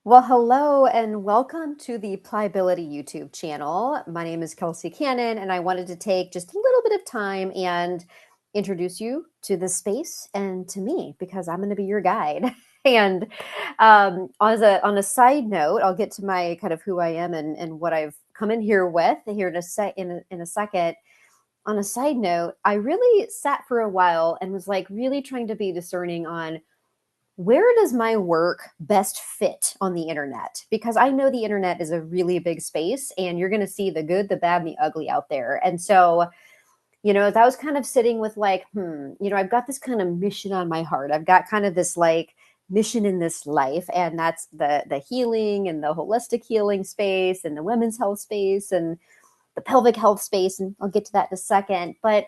Well, hello and welcome to the Pliability YouTube channel. My name is Kelsey Cannon, and I wanted to take just a little bit of time and introduce you to this space and to me because I'm going to be your guide. And on a side note, I'll get to my kind of who I am and what I've come in here with here in a second. On a side note, I really sat for a while and was like really trying to be discerning on where does my work best fit on the internet? Because I know the internet is a really big space and you're going to see the good, the bad, and the ugly out there. And so, as I was kind of sitting with like, I've got this kind of mission on my heart. I've got kind of this like mission in this life, and that's the healing and the holistic healing space and the women's health space and the pelvic health space. And I'll get to that in a second. But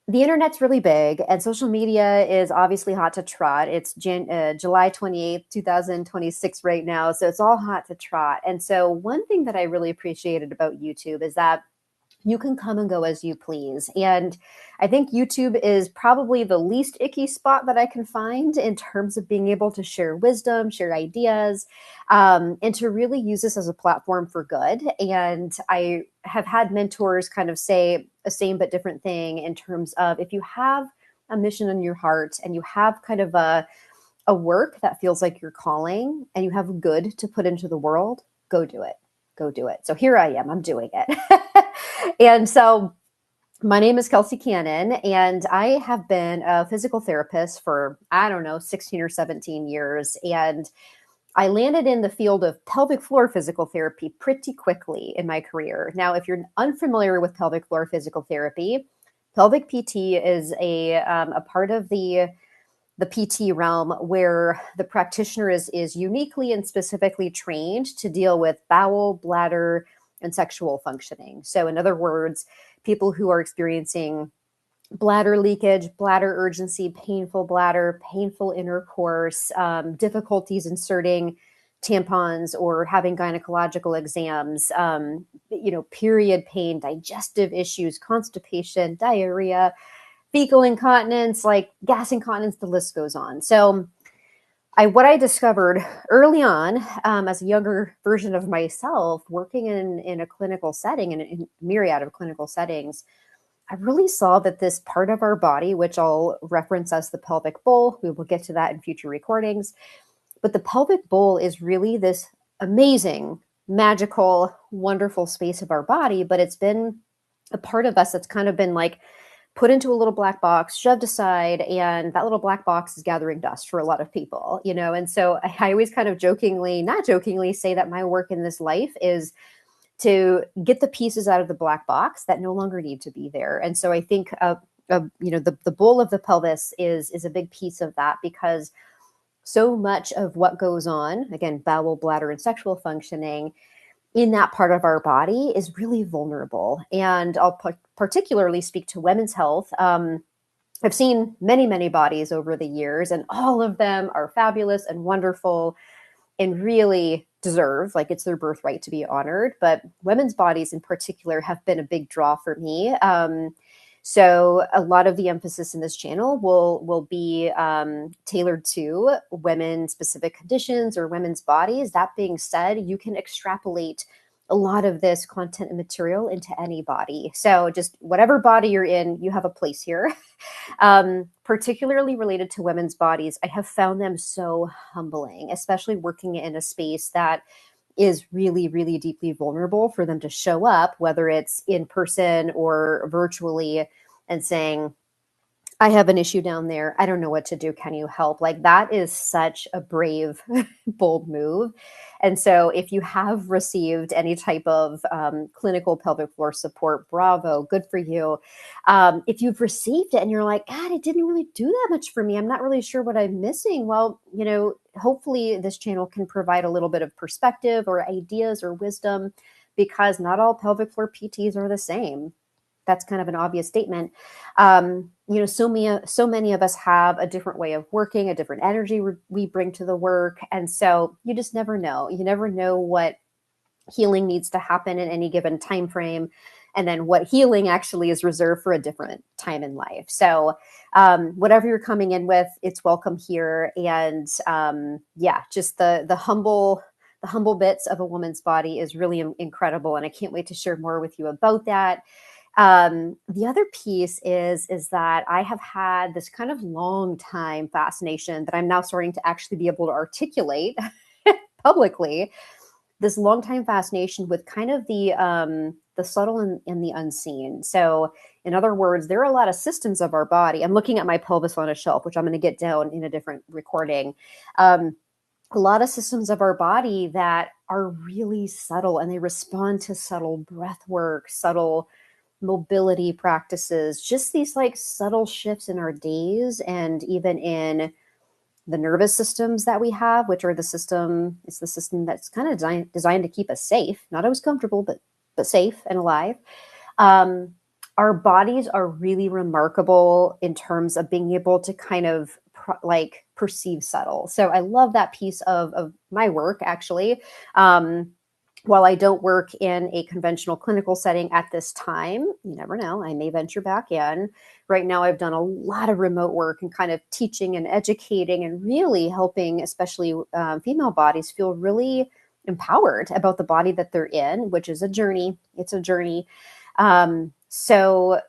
the internet's really big and social media is obviously hot to trot. It's July 28th, 2026 right now. So it's all hot to trot. And so one thing that I really appreciated about YouTube is that you can come and go as you please. And I think YouTube is probably the least icky spot that I can find in terms of being able to share wisdom, share ideas, and to really use this as a platform for good. And I have had mentors kind of say a same but different thing in terms of if you have a mission in your heart and you have kind of a work that feels like your calling and you have good to put into the world, go do it. Go do it. So here I am, I'm doing it. And so my name is Kelsey Cannon, and I have been a physical therapist for, I don't know, 16 or 17 years. And I landed in the field of pelvic floor physical therapy pretty quickly in my career. Now, if you're unfamiliar with pelvic floor physical therapy, pelvic PT is a part of the PT realm where the practitioner is uniquely and specifically trained to deal with bowel, bladder, and sexual functioning. So, in other words, people who are experiencing bladder leakage, bladder urgency, painful bladder, painful intercourse, difficulties inserting tampons or having gynecological exams, period pain, digestive issues, constipation, diarrhea, fecal incontinence, like gas incontinence, the list goes on. So what I discovered early on as a younger version of myself, working in a clinical setting and in a myriad of clinical settings, I really saw that this part of our body, which I'll reference as the pelvic bowl, we will get to that in future recordings, but the pelvic bowl is really this amazing, magical, wonderful space of our body, but it's been a part of us that's kind of been like put into a little black box, shoved aside, and that little black box is gathering dust for a lot of people, And so I always kind of jokingly, not jokingly, say that my work in this life is to get the pieces out of the black box that no longer need to be there. And so I think, the bowl of the pelvis is a big piece of that because so much of what goes on, again, bowel, bladder, and sexual functioning in that part of our body is really vulnerable. And I'll particularly speak to women's health. I've seen many, many bodies over the years, and all of them are fabulous and wonderful and really deserve, like it's their birthright to be honored. But women's bodies in particular have been a big draw for me. So a lot of the emphasis in this channel will be tailored to women-specific conditions or women's bodies. That being said, you can extrapolate a lot of this content and material into any body. So just whatever body you're in, you have a place here. Particularly related to women's bodies, I have found them so humbling, especially working in a space that is really, really deeply vulnerable for them to show up, whether it's in person or virtually, and saying, I have an issue down there. I don't know what to do. Can you help? Like that is such a brave, bold move. And so if you have received any type of clinical pelvic floor support, bravo, good for you. If you've received it and you're like, God, it didn't really do that much for me, I'm not really sure what I'm missing. Well, hopefully this channel can provide a little bit of perspective or ideas or wisdom because not all pelvic floor PTs are the same. That's kind of an obvious statement. So many of us have a different way of working, a different energy we bring to the work. And so you just never know. You never know what healing needs to happen in any given time frame. and then what healing actually is reserved for a different time in life. So whatever you're coming in with, it's welcome here. And yeah, just the humble bits of a woman's body is really incredible. And I can't wait to share more with you about that. The other piece is that I have had this kind of long time fascination that I'm now starting to actually be able to articulate publicly, this long time fascination with kind of the subtle and the unseen. So in other words, there are a lot of systems of our body. I'm looking at my pelvis on a shelf, which I'm going to get down in a different recording. A lot of systems of our body that are really subtle, and they respond to subtle breath work, subtle mobility practices, just these like subtle shifts in our days and even in the nervous systems that we have, which are it's the system that's kind of designed to keep us safe, not always comfortable, but safe and alive. Um, our bodies are really remarkable in terms of being able to kind of perceive subtle. So I love that piece of my work, actually. While I don't work in a conventional clinical setting at this time, you never know, I may venture back in. Right now, I've done a lot of remote work and kind of teaching and educating and really helping, especially female bodies, feel really empowered about the body that they're in, which is a journey. It's a journey. So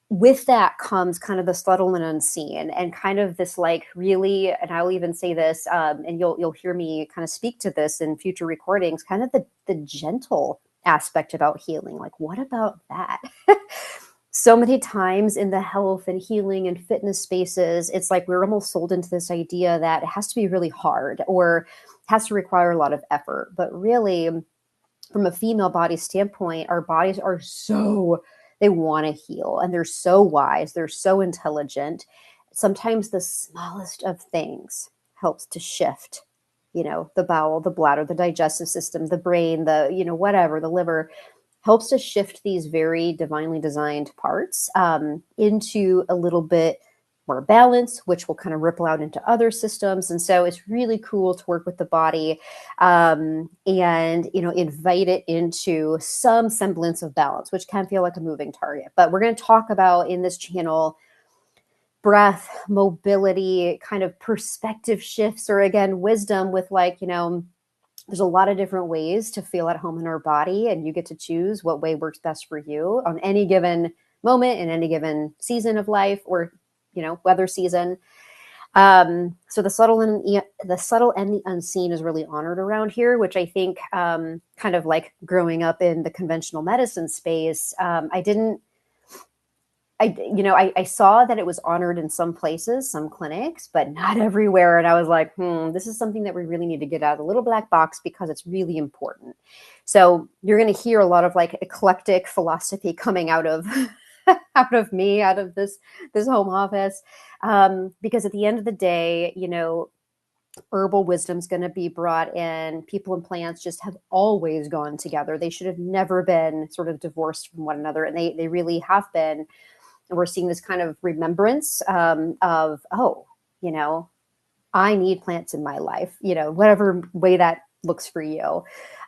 with that comes kind of the subtle and unseen, and kind of this like really, and I'll even say this, and you'll hear me kind of speak to this in future recordings, kind of the gentle aspect about healing. Like, what about that? So many times in the health and healing and fitness spaces, it's like we're almost sold into this idea that it has to be really hard or has to require a lot of effort. But really, from a female body standpoint, our bodies are they want to heal, and they're so wise, they're so intelligent. Sometimes the smallest of things helps to shift, the bowel, the bladder, the digestive system, the brain, whatever, the liver, helps to shift these very divinely designed parts into a little bit more balance, which will kind of ripple out into other systems. And so it's really cool to work with the body and, invite it into some semblance of balance, which can feel like a moving target. But we're going to talk about in this channel breath, mobility, kind of perspective shifts, or again, wisdom with there's a lot of different ways to feel at home in our body, and you get to choose what way works best for you on any given moment in any given season of life, or weather season. So the subtle and the unseen is really honored around here, which I think kind of like growing up in the conventional medicine space, I saw that it was honored in some places, some clinics, but not everywhere. And I was like, this is something that we really need to get out of the little black box because it's really important. So you're going to hear a lot of like eclectic philosophy coming out of out of me, out of this home office, because at the end of the day, herbal wisdom is going to be brought in. People and plants just have always gone together. They should have never been sort of divorced from one another, and they really have been. And we're seeing this kind of remembrance of, I need plants in my life, whatever way that looks for you.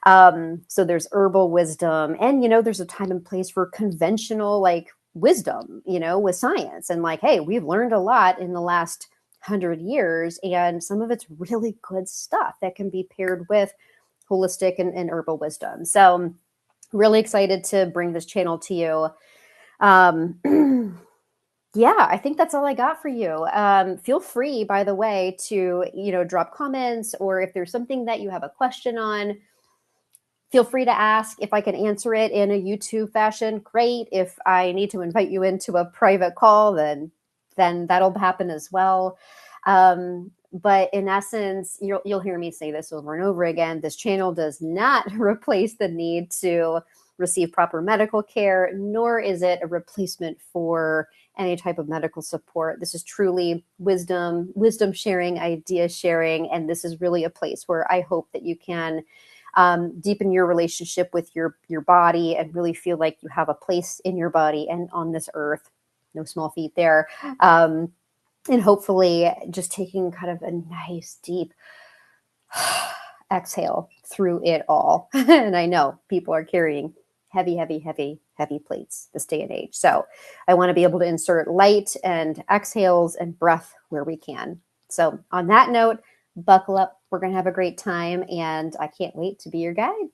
So there's herbal wisdom, and, there's a time and place for conventional like wisdom, with science, and like, hey, we've learned a lot in the last 100 years, and some of it's really good stuff that can be paired with holistic and herbal wisdom. So really excited to bring this channel to you. Yeah, I think that's all I got for you. Feel free, by the way, to, drop comments, or if there's something that you have a question on, feel free to ask. If I can answer it in a YouTube fashion, great. If I need to invite you into a private call, then that'll happen as well. But in essence, you'll hear me say this over and over again. This channel does not replace the need to receive proper medical care, nor is it a replacement for any type of medical support. This is truly wisdom sharing, idea sharing, and this is really a place where I hope that you can deepen your relationship with your body and really feel like you have a place in your body and on this earth. No small feat there. And hopefully just taking kind of a nice deep exhale through it all. And I know people are carrying heavy heavy plates this day and age. So I want to be able to insert light and exhales and breath where we can. So on that note, buckle up. We're going to have a great time, and I can't wait to be your guide.